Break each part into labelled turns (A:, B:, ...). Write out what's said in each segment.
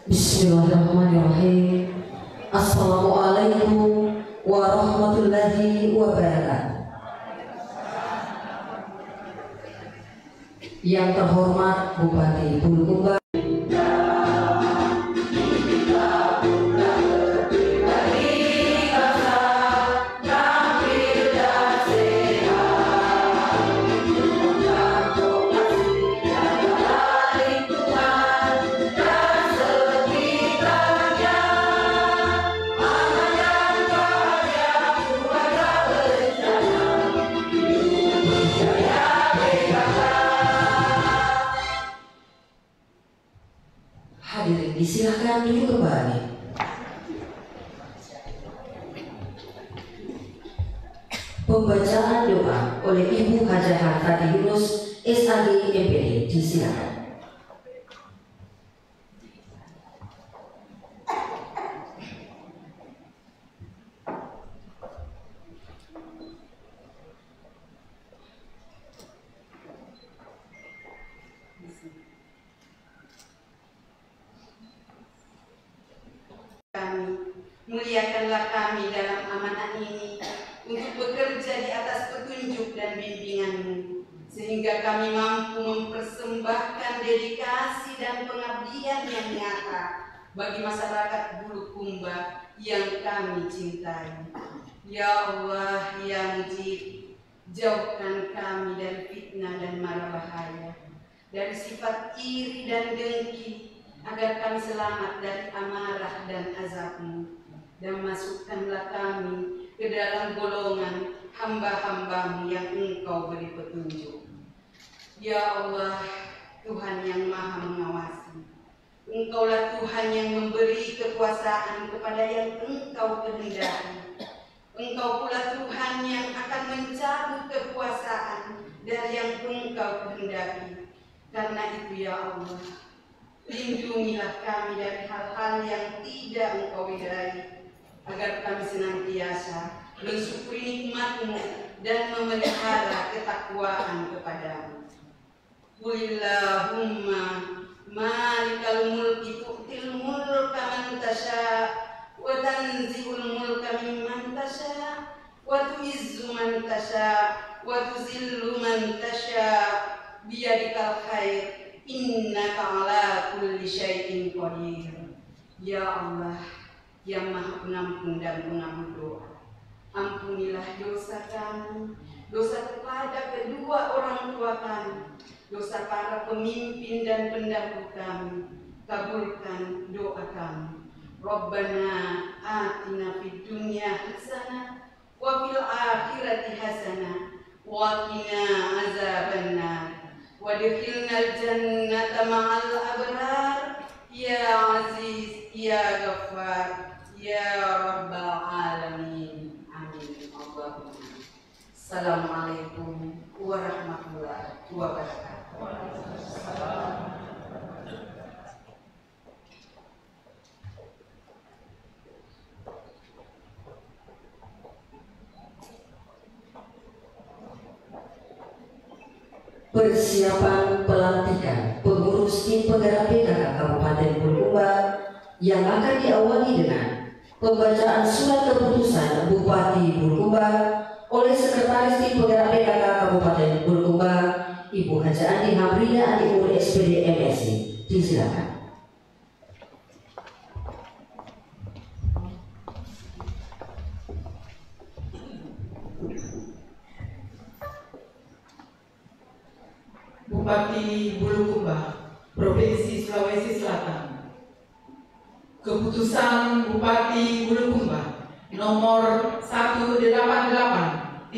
A: Bismillahirrahmanirrahim. Assalamualaikum warahmatullahi wabarakatuh. Yang terhormat Bupati Bulukumba, hadirin disilakan duduk kembali. Pembacaan doa oleh Ibu Hajah Hartati Yunus, SAG MPD, disilakan.
B: Muliakanlah kami dalam amanah ini untuk bekerja di atas petunjuk dan bimbingan-Mu, sehingga kami mampu mempersembahkan dedikasi dan pengabdian yang nyata bagi masyarakat Bulukumba yang kami cintai. Ya Allah, ya Mujib, jauhkan kami dari fitnah dan mara bahaya, dari sifat iri dan dengki, agar kami selamat dari amarah dan azab-Mu, dan masukkanlah kami ke dalam golongan hamba-hamba-Mu yang Engkau beri petunjuk. Ya Allah, Tuhan yang maha mengawasi, Engkaulah Tuhan yang memberi kekuasaan kepada yang Engkau kehendaki. Engkau pula Tuhan yang akan mencabut kekuasaan dari yang Engkau kehendaki. Karena itu ya Allah, lindungilah kami dari hal-hal yang tidak Engkau ridai, agar kami senantiasa mensyukuri nikmat-Mu dan memelihara ketakwaan kepada-Mu. Qulillahumma malikal mulki tu'til mulka man tasha' wa tanzi'ul mulka mimman tasha' wa tu'izzu man tasha' wa tuzillu man tasha' biyadikal khair innaka ala kulli syai'in qadir. Ya Allah, yang maha pengampun dan pengabul doa, ampunilah dosa kami, dosa kepada kedua orang tua kami, dosa para pemimpin dan pendahulu kami. Kabulkan doa kami. Rabbana atina fid dunya hasanah wa fil akhirati hasanah wa qina azabannar wadkhilnal jannata ma'al abrar ya aziz ya ghaffar ya rabbal alamin. Amin. Allahumma. Assalamualaikum warahmatullahi wabarakatuh.
A: Persiapan pelantikan pengurus tim penggerak PKK Kabupaten Bulukumba yang akan diawali dengan Pembacaan surat keputusan Bupati Bulukumba oleh Sekretaris Tim Penggerak PKK Kabupaten Bulukumba, Ibu Haja Andi Hamrina Adi Uri SPD MSc. Disilakan.
C: Bupati Bulukumba, Provinsi Sulawesi Selatan. Keputusan Bupati Bulukumba nomor 188/45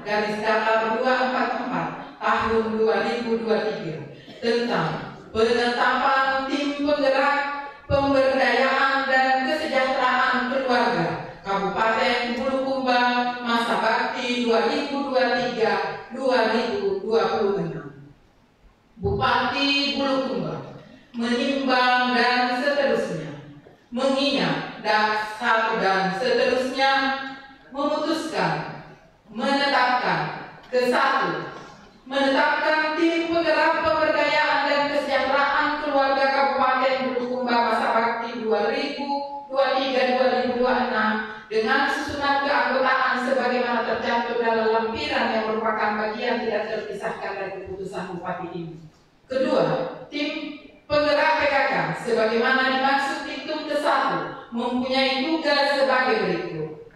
C: garis datar 244 tahun 2023 tentang penetapan tim penggerak pemberdayaan dan kesejahteraan keluarga Kabupaten Bulukumba masa bakti 2023-2026. Bupati Bulukumba menimbang dan seterusnya, mengingat dan seterusnya memutuskan menetapkan menetapkan tim penggerak pemberdayaan dan kesejahteraan keluarga Kabupaten Bulukumba masa bakti 2023-2026 dengan susunan keanggotaan sebagaimana tercantum dalam lampiran yang merupakan bagian tidak terpisahkan dari keputusan Bupati ini. Kedua, tim penggerak PKK sebagaimana dimaksud diktum ke-1 mempunyai tugas sebagai berikut.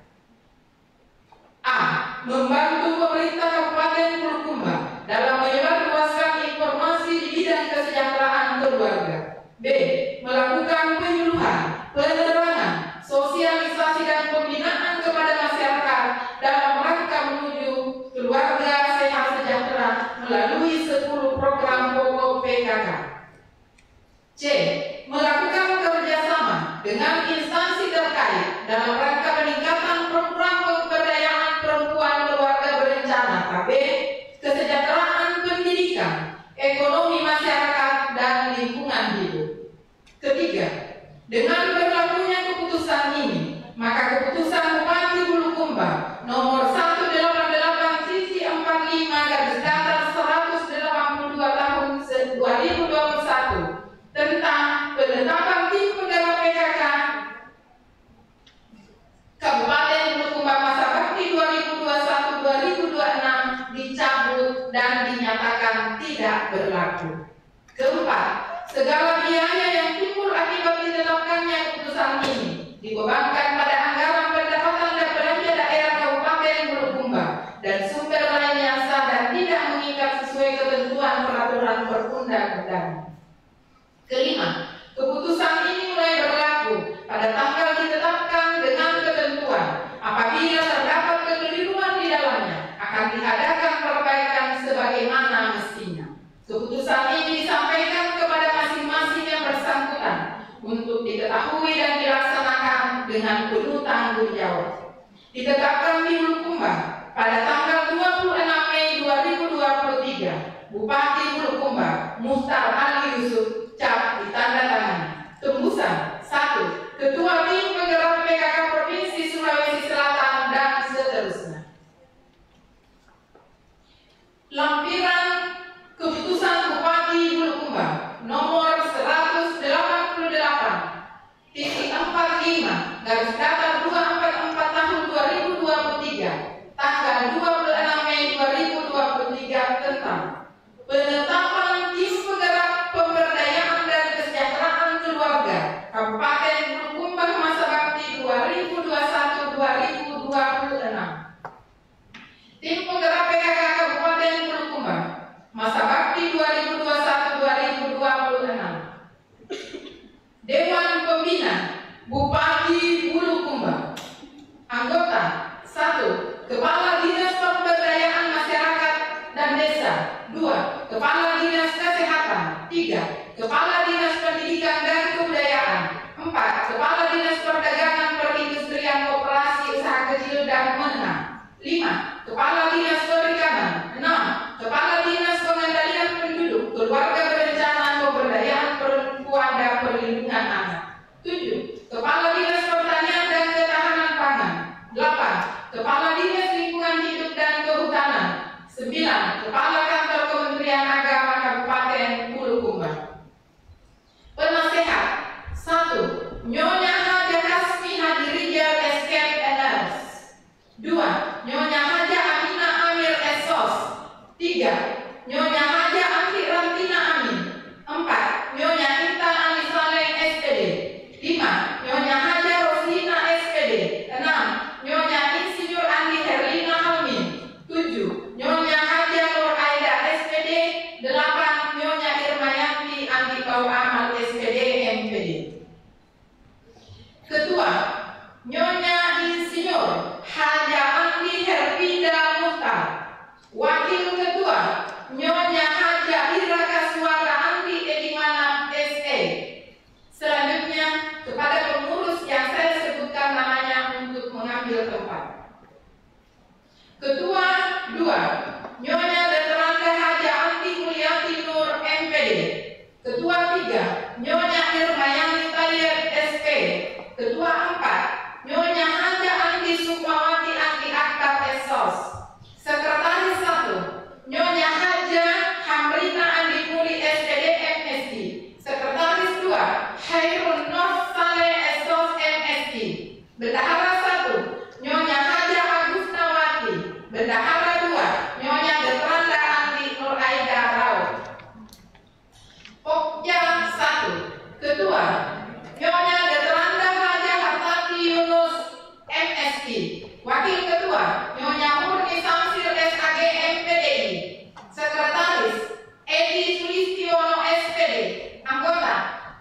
C: A. Membantu pemerintah Kabupaten Bulukumba dalam menyebarluaskan informasi di bidang kesejahteraan keluarga. B. Melakukan penyuluhan, penerangan, sosialisasi dan pembinaan kepada masyarakat dalam rangka menuju keluarga sehat sejahtera melalui 10 program pokok PKK. C. Melakukan kerjasama dengan instansi terkait dalam rangka peningkatan program pemberdayaan perempuan keluarga berencana KB, kesejahteraan pendidikan, ekonomi masyarakat, dan lingkungan hidup. Ketiga, dengan berlakunya keputusan ini, maka keputusan Bupati Bulukumba nomor 188/45 garis datar 182 tahun 2021 tentang penetapan tim penggerak PKK Kabupaten Bulukumba masa bakti 2021-2026 dicabut dan dinyatakan tidak berlaku. Keempat, segala biaya yang timbul akibat ditetapkannya keputusan ini dibebankan pada anggaran pendapatan dan belanja daerah Kabupaten Bulukumba dan sumber lain yang sah dan tidak mengikat sesuai ketentuan peraturan perundang-undangan. Kelima, keputusan ini mulai berlaku pada tanggal ditetapkan dengan ketentuan. Apabila terdapat kekeliruan di dalamnya, akan diadakan perbaikan sebagaimana mestinya. Keputusan ini disampaikan kepada masing-masing yang bersangkutan untuk diketahui dan dilaksanakan dengan penuh tanggung jawab. Ditetapkan di Bulukumba pada tanggal 26 Mei 2023, Bupati Bulukumba Muhtar Ali Yusuf cap ditandatangani. Tembusan 1. Ketua Tim Penggerak PKK Provinsi Sulawesi Selatan dan seterusnya. Lampiran keputusan Bupati Bulukumba nomor 188/45 garis datar 244 tahun 2023 tanggal 26 Mei 2023 tentang penetapan tim penggerak pemberdayaan dan kesejahteraan keluarga Kabupaten Bulukumba masa bakti 2021-2026. Tim penggerak PKK Kabupaten Bulukumba masa bakti 2021-2026. Dewan Pembina Bupati Bulukumba Ketua 2, Nyonya Dr. Haja Anti Mulyati Nur MPD. Ketua 3, Nyonya Irmayani Tayyib SP. Ketua 4, Nyonya Haja Andi Sukmawati Andi Akbar SOS. Sekretaris 1, Nyonya Haja Hamrina Andi Puri SPD MSc. Sekretaris 2, Hairun Nur Saleh SOS MSc. Bendahara 1, Nyonya Haja Agusnawati. Bendahara 2, Nyonya Detranda Andi Nur Aida Rao. Pokja 1, Ketua Nyonya Detranda Haja Hartati Yunus MSc. Wakil Ketua Nyonya Murni Samsil SAG MPDI. Sekretaris Edi Sulistiono SPD. Anggota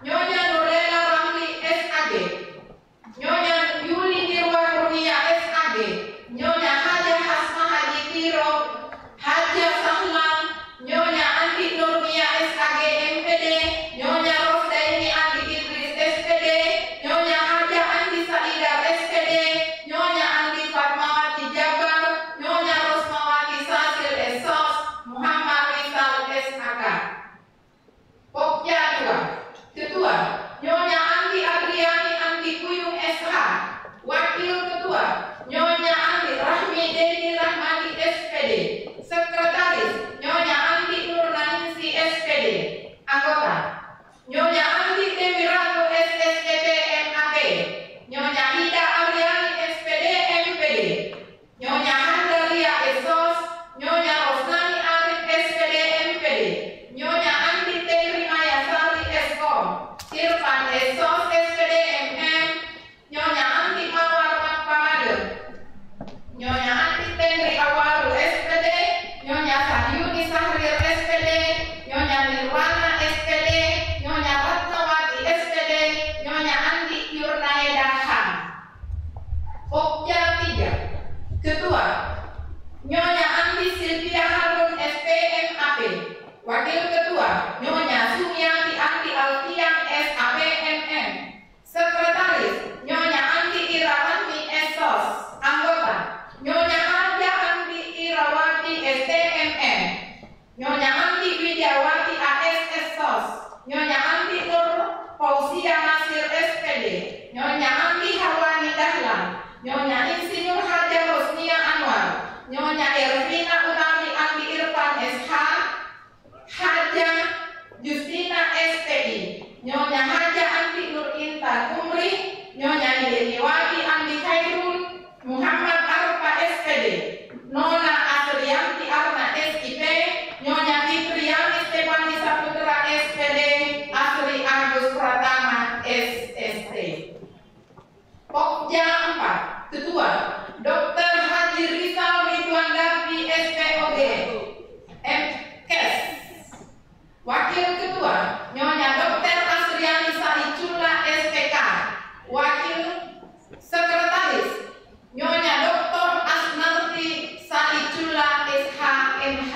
C: Nyonya Nurlela Ramli SAG. Nyonya Yuli Nirwa Kurnia SAG. Nyonya Haja Hasma Haji Tiro Haja Sahlan. Nyonya Andi Nurmia SAG MPD. Nyonya Rosdaini Andi Idris SPD. Nyonya Haja Andi Saida SPD. Nyonya Andi Fatmawati Jabar. Nyonya Rosmawati Sasil SOS. Muhammad Rizal SAK. Pokja 2, Ketua Nyonya Andi Adriani Andi Kuyung SH. Wakil Ketua Nyonya Andi Rahmi Deni Rahmani SPD. Sekretaris Nyonya Andi Nurnaningsi SPD. Anggota Nyonya Andi Dewi Ratu SSCP MAP. Nyonya Hida Aryani SPD MPD. Nyonya Handalia SOS. Nyonya Rosnani Arif SPD MPD. Nyonya Andi Tegri Mayasari SKOM. Irfan SOS SPD MM. Nyonya Andi Mawar Makpamade. Nyonya Andi Tegri Awaru SPD. Nyonya Sahyuni Sahrir SPD. Nyonya Nirwana SPD. Nyonya Ratnawati SPD. Nyonya Andi Yurnaeda Han. Pokja 3, Ketua Nyonya Andi Silvia Harun SPMAP. Wakil Ketua Nyonya Sumiati Andi Alfian SAP MM. Sekretaris Nyonya Andi Irawati SOS. Anggota Nyonya Haja Andi Irawati STMM. Nyonya Andi Widiawati AS SOS. Nyonya Andi Nur Fauzia Nasir SPD. Nyonya Andi Hawani Dahlan. Nyonya Insinyur Haja Husnia Anwar. Nyonya Ervina Utami Andi Irfan SH. Haja Justina SPI. Nyonya Haja Andi Nur Intan Umri. Nyonya Nideniwati Andi Khairul. Muhammad Arfa SPD. Nona Asrianti Arna SIP. Nyonya Fitriani Stefani Saputra SPD. Asri Agus Pratama SST. Pokja 4, Ketua Dr. Haji Rizal Ridwan Darbi SPOG MKes. Wakil Ketua Nyonya Dr. Asriani Saicula SPK. Wakil Sekretaris Nyonya Dr. Asnarti Saicula SHMH.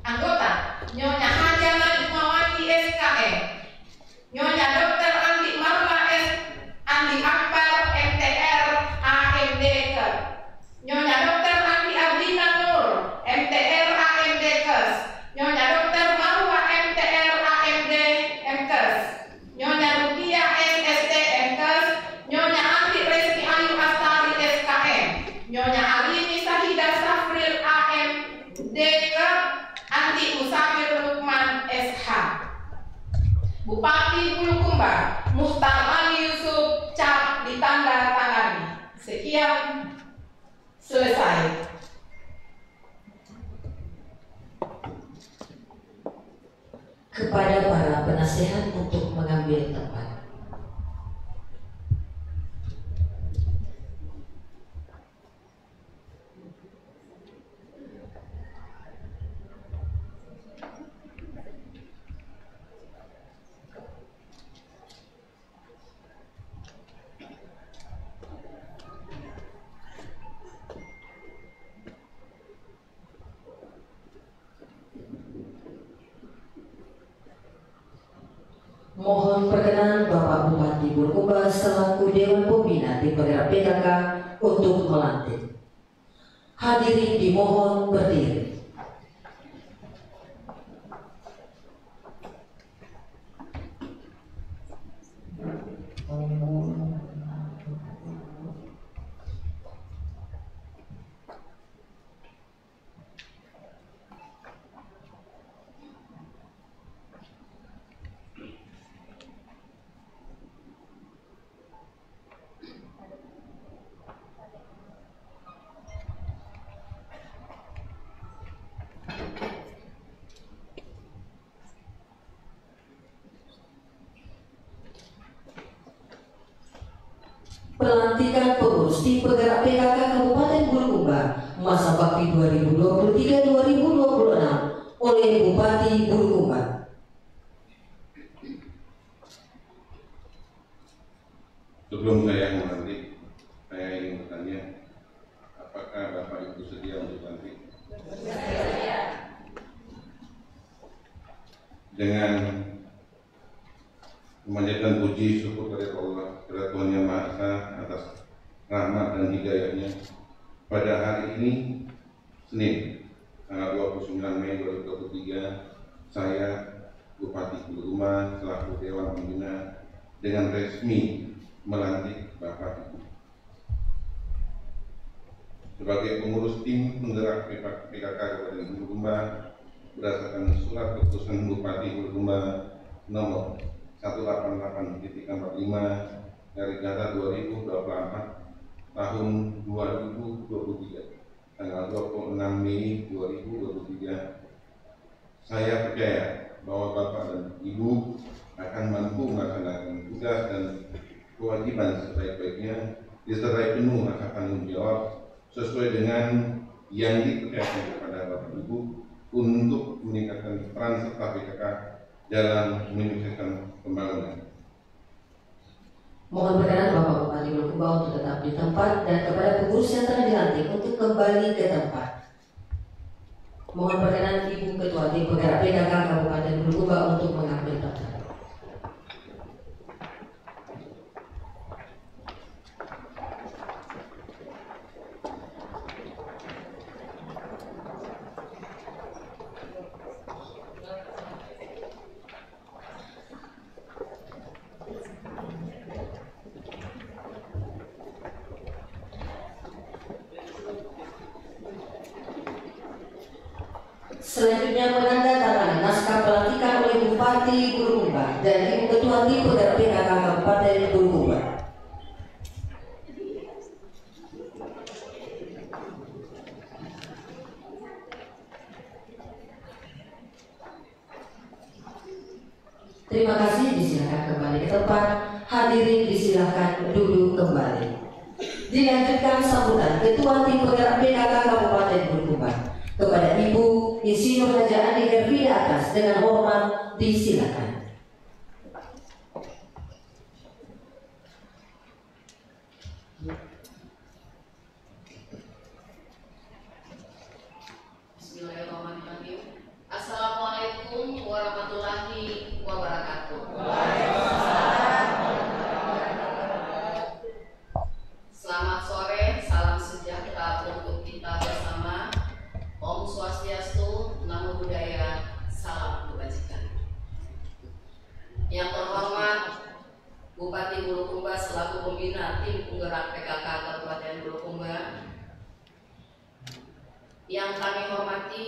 C: Anggota Nyonya Haja Najmawati SKM. Nyonya Dr. Andi Marla S. Andi Akbar MTR AMD. Nyonya Dr. Andi Abdina Nur MTR AMD Kes. Nyonya Dr. Marwa MTR AMD MKes. Nyonya Rukia SST MKes. Nyonya Andi Reski Ayu Astari SKM. Nyonya Alini Sahida Safril AMD Andi Musafir Lukman SH. Bupati Bulukumba Mustar Ali Yusuf cap ditanda tangani. Sekian, selesai.
A: Kepada para penasehat untuk mengambil tempat. Mohon perkenan Bulukumba selaku Dewan Pembina Tim Penggerak PKK untuk melantik. Hadirin dimohon berdiri. Pelantikan pengurus Tim Penggerak PKK Kabupaten Bulukumba masa bakti 2023-2026 oleh Bupati Bulukumba.
D: Sebelum saya melantik, saya ingin bertanya, apakah Bapak Ibu sedia untuk lantik? Dengan memanjatkan puji syukur kepada Allah, kepada Tuhan Yang Maha Esa atas rahmat dan hidayahnya, pada hari ini Senin tanggal 29 Mei 2023, saya Bupati Bulukumba selaku Dewan Pembina dengan resmi melantik Bapak Ibu sebagai pengurus Tim Penggerak PKK Kabupaten Bulukumba berdasarkan surat keputusan Bupati Bulukumba nomor 188.45 dari data 2024 tahun 2023 tanggal 26 Mei 2023. Saya percaya bahwa Bapak dan Ibu akan mampu melaksanakan tugas dan kewajiban sebaik-baiknya disertai penuh rasa tanggung jawab sesuai dengan yang dipercayakan kepada Bapak Ibu untuk meningkatkan peran serta PKK dalam menyukseskan pembangunan.
A: Mohon berkenan Bapak Bupati Bulukumba untuk tetap di tempat dan kepada pengurus yang telah dilantik untuk kembali ke tempat. Mohon berkenan Ibu Ketua Tim Penggerak PKK Kabupaten Bulukumba untuk mengambil tempat. Selanjutnya menandatangani naskah pelantikan oleh Bupati Bulukumba dan Ibu Ketua Tim Penggerak PKK Kabupaten Bulukumba. Terima kasih, disilakan kembali ke tempat. Hadirin disilakan duduk kembali. Dilanjutkan sambutan Ketua Tim Penggerak PKK Kabupaten Bulukumba kepada Ibu Insinyur Haji Andi Hervina Akas dengan hormat disilakan.
E: Bismillahirrahmanirrahim. Assalamualaikum warahmatullahi wabarakatuh. Selamat sore, salam sejahtera untuk kita bersama. Om Swastiastu, Namo Buddhaya, salam kebajikan. Yang terhormat Bupati Bulukumba selaku pembina Tim Penggerak PKK Kabupaten Bulukumba, yang kami hormati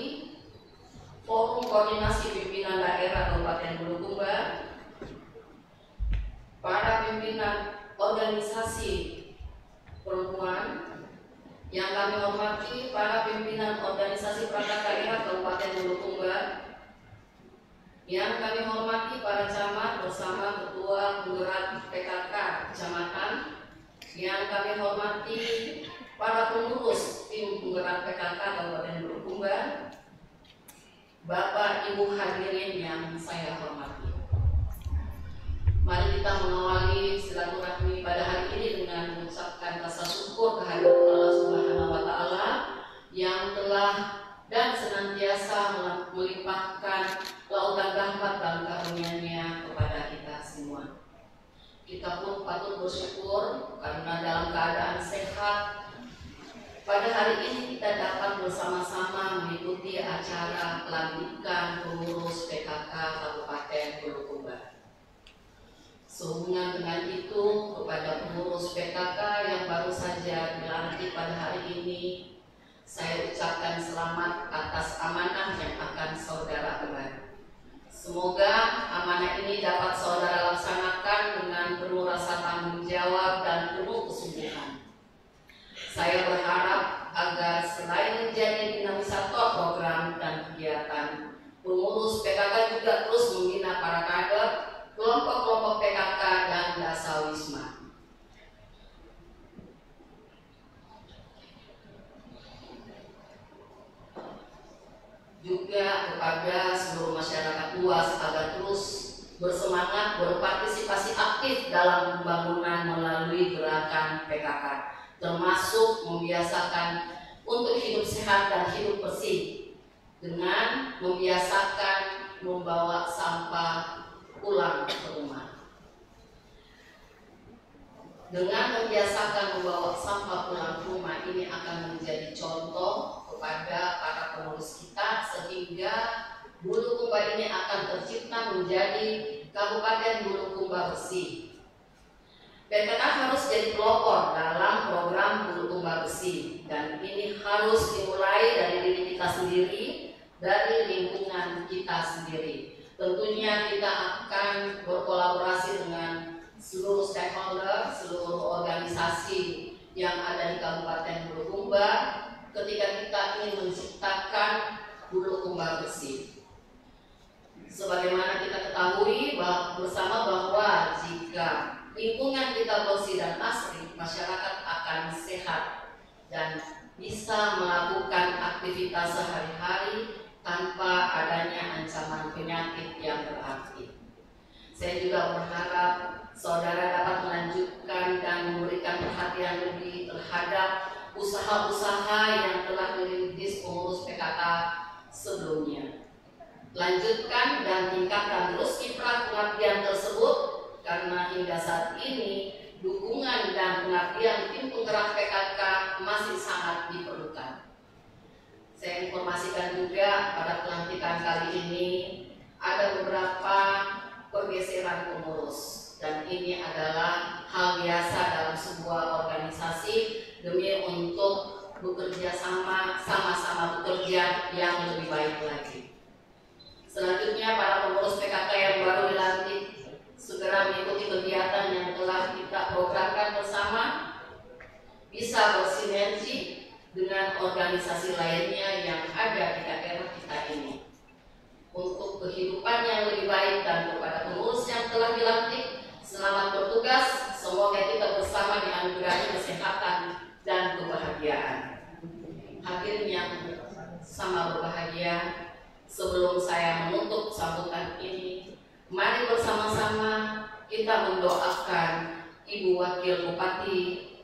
E: Forum Koordinasi Pimpinan Daerah Kabupaten Bulukumba, para pimpinan organisasi perempuan, yang kami hormati para pimpinan organisasi perangkat daerah Kabupaten Bulukumba, yang kami hormati para camat bersama Ketua Penggerak PKK Kecamatan, yang kami hormati para pengurus Tim Penggerak PKK Kabupaten Bulukumba, Bapak Ibu hadirin yang saya hormati. Mari kita mengawali silaturahmi pada hari ini dengan mengucapkan rasa syukur kehadirat Allah Subhanahu wa Ta'ala yang telah dan senantiasa melimpahkan lautan rahmat dan karunia-Nya kepada kita semua. Kita pun bersyukur karena dalam keadaan sehat pada hari ini kita dapat bersama-sama mengikuti acara pelantikan pengurus PKK Kabupaten Bulukumba. Sehubungan dengan itu, kepada pengurus PKK yang baru saja dilantik pada hari ini, saya ucapkan selamat atas amanah yang akan saudara emban. Semoga amanah ini dapat saudara laksanakan dengan penuh rasa tanggung jawab dan penuh kesungguhan. Saya berharap agar selain menjadi dinamisator program dan kegiatan, pengurus PKK juga terus membina para kader, kelompok-kelompok PKK dan Dasawisma. Juga kepada seluruh masyarakat luas agar terus bersemangat berpartisipasi aktif dalam pembangunan melalui gerakan PKK, termasuk membiasakan untuk hidup sehat dan hidup bersih dengan membiasakan membawa sampah pulang ke rumah. Dengan membiasakan membawa sampah pulang ke rumah ini akan menjadi contoh kepada para pengurus kita sehingga Bulukumba ini akan tercipta menjadi Kabupaten Bulukumba bersih. PKK harus jadi pelopor dalam program Bulukumba bersih dan ini harus dimulai dari diri kita sendiri, dari lingkungan kita sendiri. Tentunya kita akan berkolaborasi dengan seluruh stakeholder, seluruh organisasi yang ada di Kabupaten Bulukumba ketika kita ingin menciptakan Bulukumba bersih. Sebagaimana kita ketahui bersama bahwa jika lingkungan kita bersih dan asri, masyarakat akan sehat dan bisa melakukan aktivitas sehari-hari tanpa adanya ancaman penyakit yang berarti. Saya juga berharap saudara dapat melanjutkan dan memberikan perhatian lebih terhadap usaha-usaha yang telah dirintis pengurus PKK sebelumnya. Lanjutkan dan tingkatkan terus kiprah pengabdian tersebut karena hingga saat ini dukungan dan pengabdian tim penggerak PKK masih sangat diperlukan. Saya informasikan juga pada pelantikan kali ini ada beberapa pergeseran pengurus dan ini adalah hal biasa dalam sebuah organisasi demi untuk bekerja sama-sama bekerja yang lebih baik lagi. Selanjutnya para pengurus PKK yang baru dilantik segera mengikuti kegiatan yang telah kita programkan bersama, bisa bersinergi dengan organisasi lainnya yang ada di daerah kita ini untuk kehidupan yang lebih baik. Dan kepada pengurus yang telah dilantik, selamat bertugas, semoga kita bersama dianugerahi kesehatan dan kebahagiaan. Hadirin yang sama berbahagia, sebelum saya menutup sambutan ini, mari bersama-sama kita mendoakan Ibu Wakil Bupati,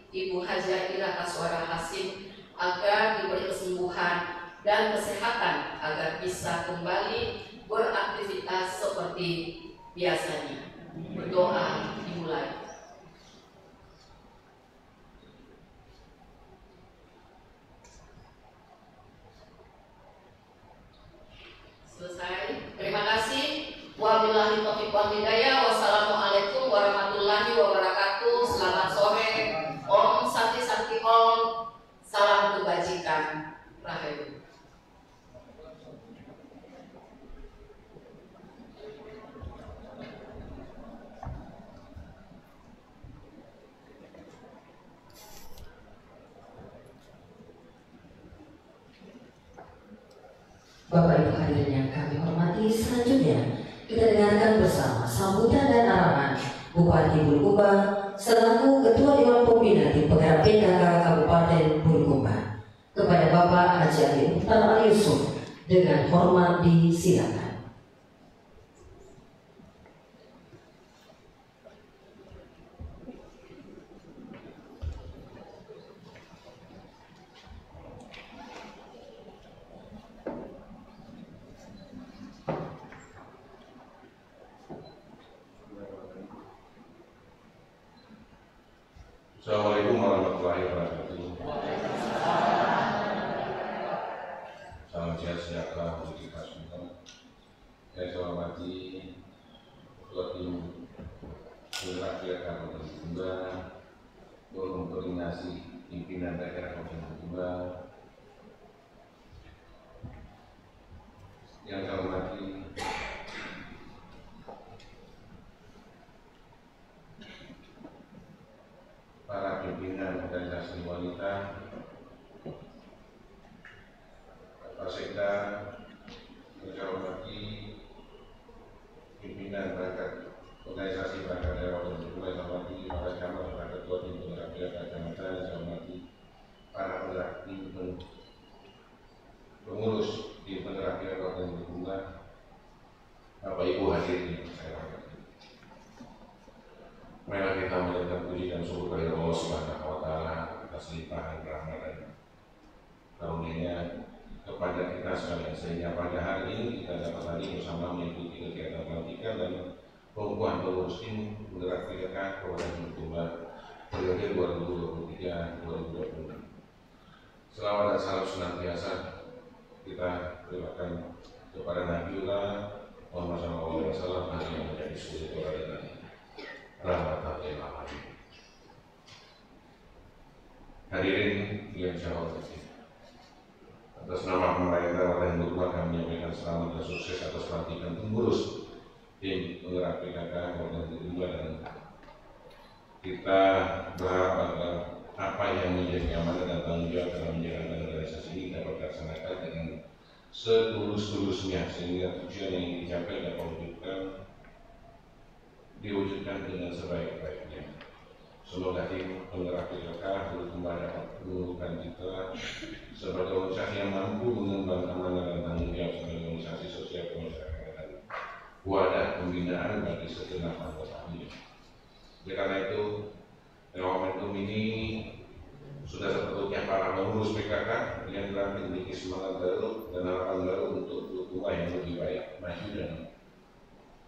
E: Ibu Hajah Ira Kaswara Hasim agar diberi kesembuhan dan kesehatan agar bisa kembali beraktivitas seperti biasanya. Berdoa dimulai. Selesai. Terima kasih. Wabillahi taufiq wal hidayah. Wassalamualaikum warahmatullahi wabarakatuh. Selamat sore. Om Santi Santi Om. Salam kebajikan. Rahayu.
A: Bapak Ibu hadirin yang kami hormati, selanjutnya kita dengarkan bersama sambutan dan arahan Bupati Bulukumba selaku Ketua Dewan Pembina Tim Penggerak PKK Kabupaten Bulukumba. Kepada Bapak Haji Ali Mukhtar Ali Yusuf dengan hormat disilakan.
D: Assalamualaikum warahmatullahi wabarakatuh. Salam sejahtera untuk kita semua. Saya hormati Ketua Tim Penggerak Pilkada Kabupaten Tumbang, Forum Koordinasi Pimpinan Daerah Kabupaten Tumbang, yang saya hormati para pimpinan organisasi wanita, Bapak Sekda, yang saya hormati pimpinan perangkat organisasi perangkat daerah dan mulai saya hormati para camat, para ketua tim penggerak pilkada kecamatan, saya hormati para penggerak tim pengurus tim penggerak pilkada dan Tumbang, Bapak Ibu hadirin yang saya hormati. Marilah kita mengucapkan puji dan syukur kepada Allah Subhanahu wa Ta'ala atas limpahan rahmat dan karunia kepada kita sekalian, sehingga pada hari ini kita dapat hadir bersama mengikuti kegiatan pelantikan dan pengukuhan pengurus tim penggerak pilkada Kabupaten Tumbang periode 2023-2026. Selawat dan salam senantiasa kita berikan kepada Nabiullah Muhammad SAW yang menjadi suri teladan rahmatan lil alamin. Hadirin yang saya hormati, atas nama pemerintah Kabupaten Tumbang kami menyampaikan selamat dan sukses atas pelantikan pengurus tim penggerak PKK Kabupaten Tumbang, dan kita berharap agar apa yang menjadi amanah dan tanggung jawab dalam menjalankan organisasi ini dapat dilaksanakan dengan setulus-tulusnya, sehingga tujuan yang ingin dicapai dapat diwujudkan dengan sebaik-baiknya. Semoga tim penggerak PKK Tumbang dapat menumbuhkan kita sebagai organisasi yang mampu mengembang amanah dan tanggung jawab sebagai organisasi sosial kemasyarakatan, wadah pembinaan bagi segenap anggotanya. Oleh karena itu, momentum ini sudah sepatutnya para pengurus PKK yang telah memiliki semangat baru dan harapan baru untuk Tumbang yang lebih baik, maju dan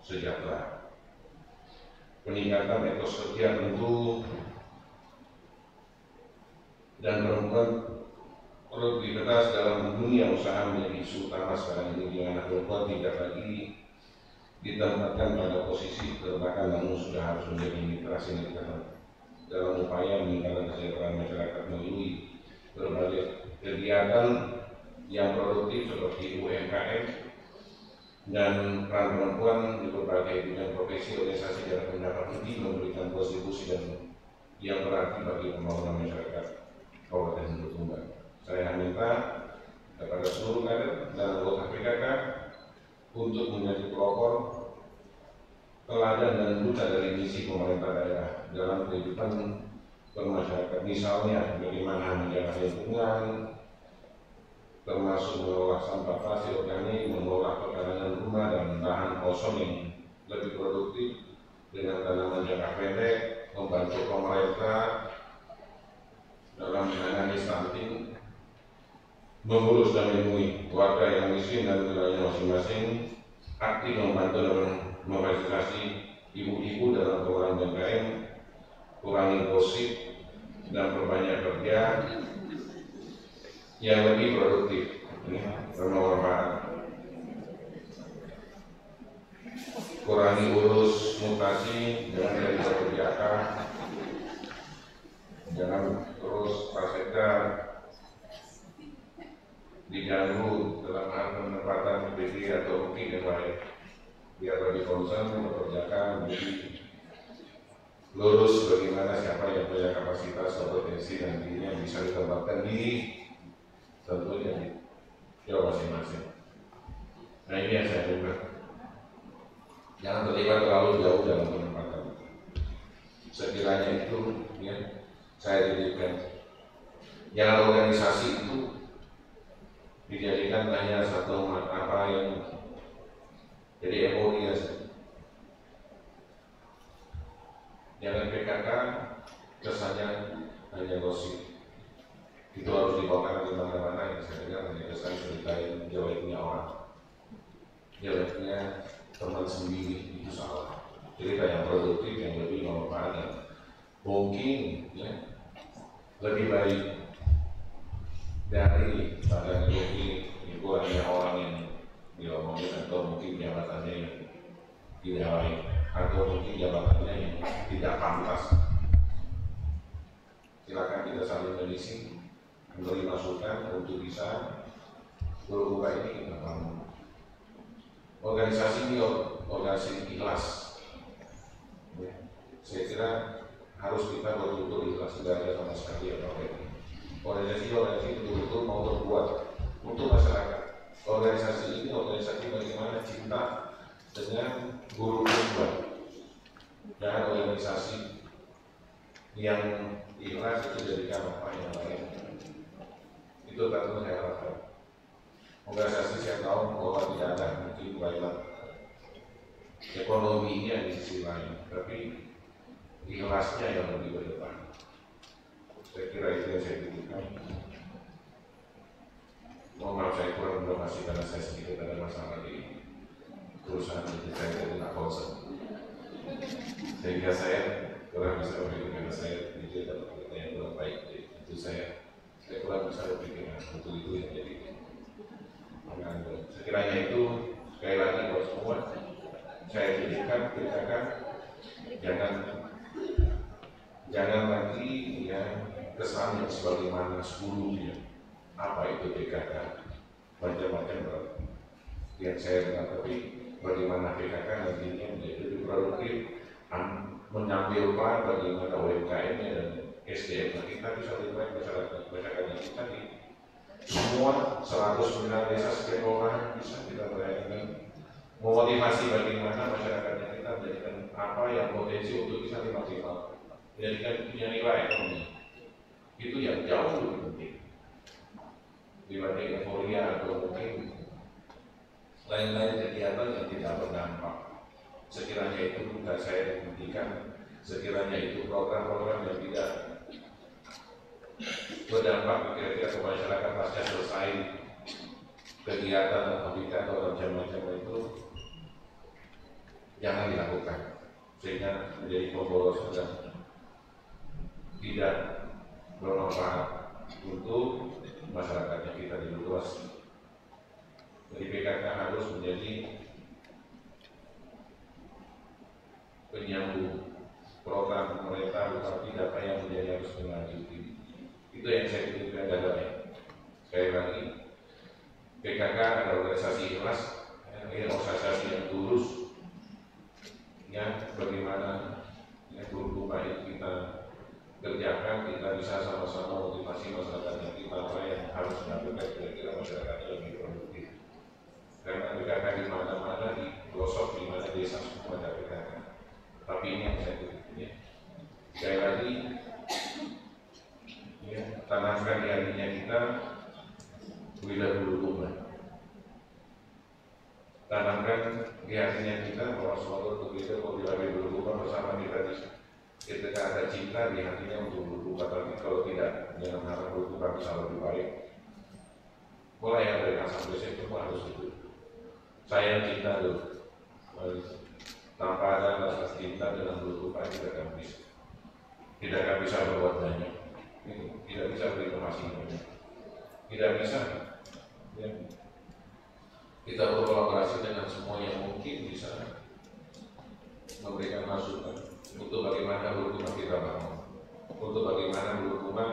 D: sejahtera. Peningkatan etos kerja tentu dan perempuan produktivitas dalam dunia usaha menjadi isu utama sekarang ini, di mana perempuan tidak lagi ditempatkan pada posisi terbakan, namun sudah harus menjadi mitra sindikatan dalam upaya meningkatkan kesejahteraan masyarakat melalui berbagai kegiatan yang produktif seperti UMKM dan peran perempuan di berbagai bidang profesi organisasi dapat mendapat lebih memberikan kontribusi dan yang berarti bagi pembangunan masyarakat Kabupaten Tumbang. Saya minta kepada seluruh kader dan anggota PKK untuk menjadi pelopor, teladan dan duta dari misi pemerintah daerah dalam kehidupan bermasyarakat, misalnya bagaimana menjaga lingkungan, termasuk mengolah sampah plastik organik, mengolah pekarangan rumah dan lahan kosong yang lebih produktif dengan tanaman jangka pendek, membantu pemerintah dalam menangani stunting, mengurus dan melindungi warga yang miskin dan wilayahnya masing-masing, aktif membantu dan memfasilitasi ibu-ibu dalam pengelolaan BKM, kurangi gosip dan perbanyak kerja yang lebih produktif, bermanfaat. Kurangi urus mutasi, jangan dari kebijakan, jangan terus prasetya diganggu dalam hal penempatan PPD atau bukti yang baik. Biar lebih concern memperkerjakan, jadi lurus bagaimana siapa yang punya kapasitas, kompetensi dan dirinya bisa ditempatkan di tentunya di Jawa masing-masing. Nah ini yang saya duga. Jangan terlibat terlalu jauh dalam penempatan. Sekiranya itu, ya, saya titipkan. Jangan organisasi itu dijadikan hanya satu apa yang jadi euforia saja. Jangan PKK kesannya hanya gosip. Itu harus dibawakan di mana-mana. Yang saya dengar hanya kesan ceritain jeleknya orang, jeleknya teman sendiri, itu salah. Cerita yang produktif, yang lebih bermanfaat, dan mungkin ya lebih baik dari pada mungkin itu hanya orang yang diomongin atau mungkin jabatannya yang tidak baik atau mungkin jabatannya yang tidak pantas. Silakan kita saling mengisi, memberi masukan untuk bisa berubah ini kita bangun. Organisasi ini organisasi ikhlas. Ya. Saya kira harus kita betul-betul ikhlas, tidak ada sama sekali apa ini. Organisasi itu betul-betul mau berbuat untuk masyarakat. Organisasi ini organisasi bagaimana cinta dengan guru kumba dan organisasi yang ikhlas itu jadikan apa yang lain. Itu tentu saya harapkan. Organisasi saya tahu bahwa tidak ada mungkin baiklah ekonominya di sisi lain, tapi ikhlasnya yang lebih berdepan. Saya kira itu yang saya pikirkan. Mohon maaf saya kurang berdokasi karena saya sedikit ada masalah di perusahaan itu, saya tidak konsen. Sehingga saya kurang bisa berpikir karena saya itu dapat kita yang kurang baik. Itu saya kurang bisa berpikir untuk itu yang jadi. Sekiranya itu sekali lagi buat semua saya pikirkan jangan lagi yang kesannya sebagaimana sebelumnya. Apa itu PKK? Macam-macam yang saya dengar, tapi bagaimana PKK nantinya menjadi lebih produktif, mengambil peran bagaimana UMKM-nya dan SDM kita bisa lebih baik masyarakat kita di semua 109 desa sekian orang bisa kita berani memotivasi bagaimana masyarakatnya kita menjadikan apa yang potensi untuk bisa dimaksimalkan, menjadikan punya nilai ekonomi. Itu yang jauh lebih penting dibanding euforia atau mungkin lain-lain kegiatan yang tidak berdampak. Sekiranya itu bukan saya hentikan, sekiranya itu program-program yang tidak berdampak kira-kira ke masyarakat pasca selesai kegiatan atau habitat atau macam-macam itu jangan dilakukan sehingga menjadi pemborosan dan tidak bermanfaat untuk masyarakatnya kita di luas. Jadi PKK harus menjadi penyambung program pemerintah, tetapi data yang menjadi harus melanjuti. Itu yang saya pikirkan dadanya. Sekali lagi, PKK adalah organisasi ikhlas, organisasi yang tulus, yang bagaimana yang berubah itu kita kerjakan, kita bisa sama-sama motivasi masyarakatnya kita apa yang harus dilakukan kira-kira masyarakatnya lebih produktif. Karena PKK di mana-mana, di pelosok, di mana desa semua ada PKK. Tapi ini yang saya pikirkan. Sekali lagi, ya, tanamkan di hatinya kita bila berubah. Tanamkan di hatinya kita bahwa suatu begitu bila berubah bersama kita ketika ada cinta di hatinya untuk berubah, tapi kalau tidak jangan harap berubah bisa lebih baik. Mulai yang dari sampai saya semua harus itu. Saya cinta dulu. Tanpa ada rasa cinta dengan berubah tidak akan bisa. Tidak akan bisa berbuat banyak. Tidak bisa berinformasi banyak. Tidak bisa. Ya. Kita berkolaborasi dengan semua yang mungkin bisa memberikan masukan untuk bagaimana berhubungan kita bangun, untuk bagaimana berhubungan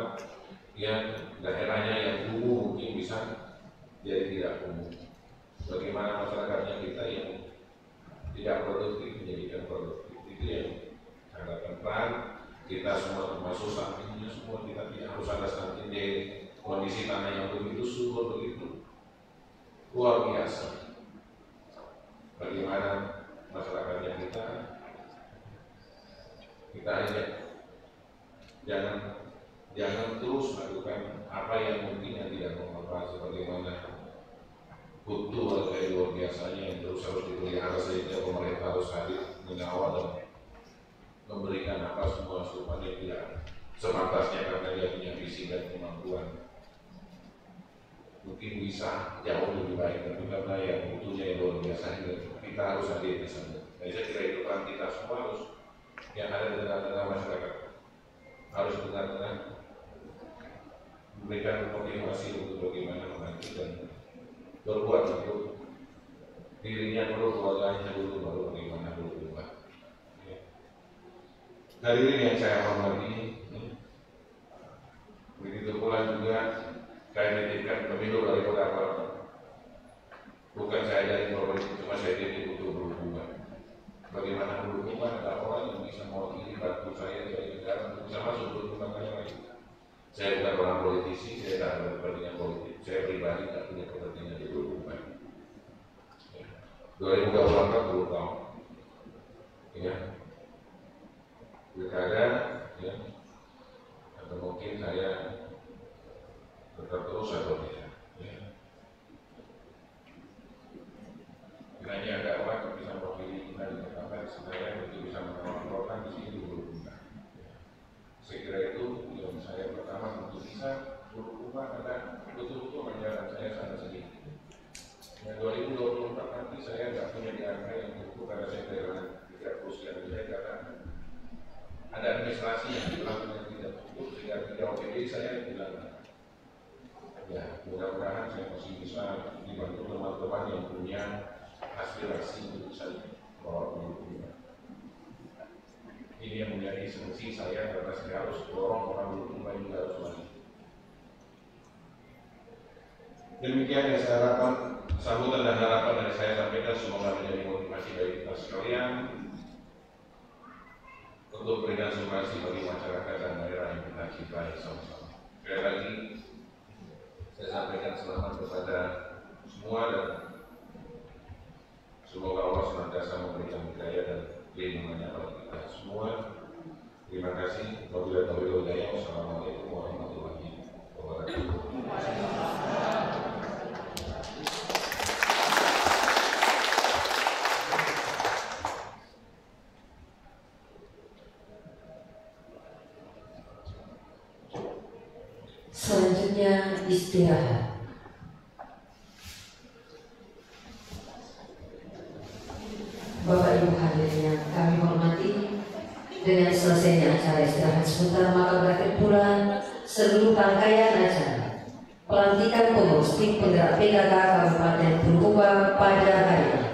D: yang daerahnya yang kumuh mungkin bisa jadi tidak kumuh, bagaimana masyarakatnya kita yang tidak produktif menjadikan produktif. Itu yang harapkan peran kita semua termasuk sampingnya semua kita tidak harus ada stunting di kondisi tanah yang begitu subur begitu luar biasa. Bagaimana masyarakatnya kita ajak jangan terus melakukan apa yang mungkin yang tidak bermanfaat, sebagaimana butuh warga luar biasanya yang terus harus dipelihara sehingga pemerintah harus hadir mengawal dan memberikan apa semua supaya tidak sepantasnya karena dia punya visi dan kemampuan mungkin bisa jauh lebih baik, tapi karena yang butuhnya yang luar biasa kita harus hadir di sana. Jadi saya kira itu peran kita semua harus yang ada di tengah-tengah masyarakat harus benar-benar memberikan motivasi untuk bagaimana mengaji dan berbuat untuk dirinya dulu, keluarganya dulu, baru bagaimana berubah. Hadirin yang saya hormati, begitu pula juga saya nitipkan pemilu dari beberapa. Bukan saya dari politik, cuma saya jadi untuk berhubungan. Bagaimana berhubungan ada orang yang bisa mewakili bantu saya dari negara untuk bisa masuk berhubungan yang lain. Saya bukan orang politisi, saya tidak ada kepentingan politik. Saya pribadi tidak punya kepentingan di berhubungan. 2024 10 tahun, ya, pilkada, ya, atau mungkin saya tetap terus atau tidak. Kiranya ada orang yang bisa mewakili kita di tempat saya untuk bisa mengontrolkan di sini berhubungan. Saya kira itu yang saya pertama untuk bisa berhubungan adalah betul-betul menjalankan saya sana sendiri. Ya, 2024 nanti saya nggak punya di angka yang cukup karena saya tidak usia saya karena ada administrasi yang dilakukan tidak cukup sehingga tidak OPD saya bilang. Ya, mudah-mudahan saya masih bisa dibantu teman-teman yang punya aspirasi untuk bisa bawa berhubungan. Ini yang menjadi fungsi saya karena saya harus dorong orang berhubungan juga harus maju. Demikian yang saya harapkan, sambutan dan harapan dari saya sampaikan semoga menjadi motivasi bagi kita sekalian untuk berikan sumbangsi bagi masyarakat dan daerah yang kita cintai sama-sama. Sekali lagi saya sampaikan selamat kepada semua dan semoga Allah senantiasa memberikan hidayah dan lindungannya bagi kita semua. Terima kasih. Wabillahi taufiq wal hidayah. Wassalamualaikum warahmatullahi wabarakatuh.
A: Selanjutnya istirahat. Bapak Ibu hadirin yang kami hormati, dengan selesainya acara istirahat sebentar maka berakhir pula seluruh rangkaian acara pelantikan pengurus tim penggerak PKK Kabupaten Bulukumba pada hari ini.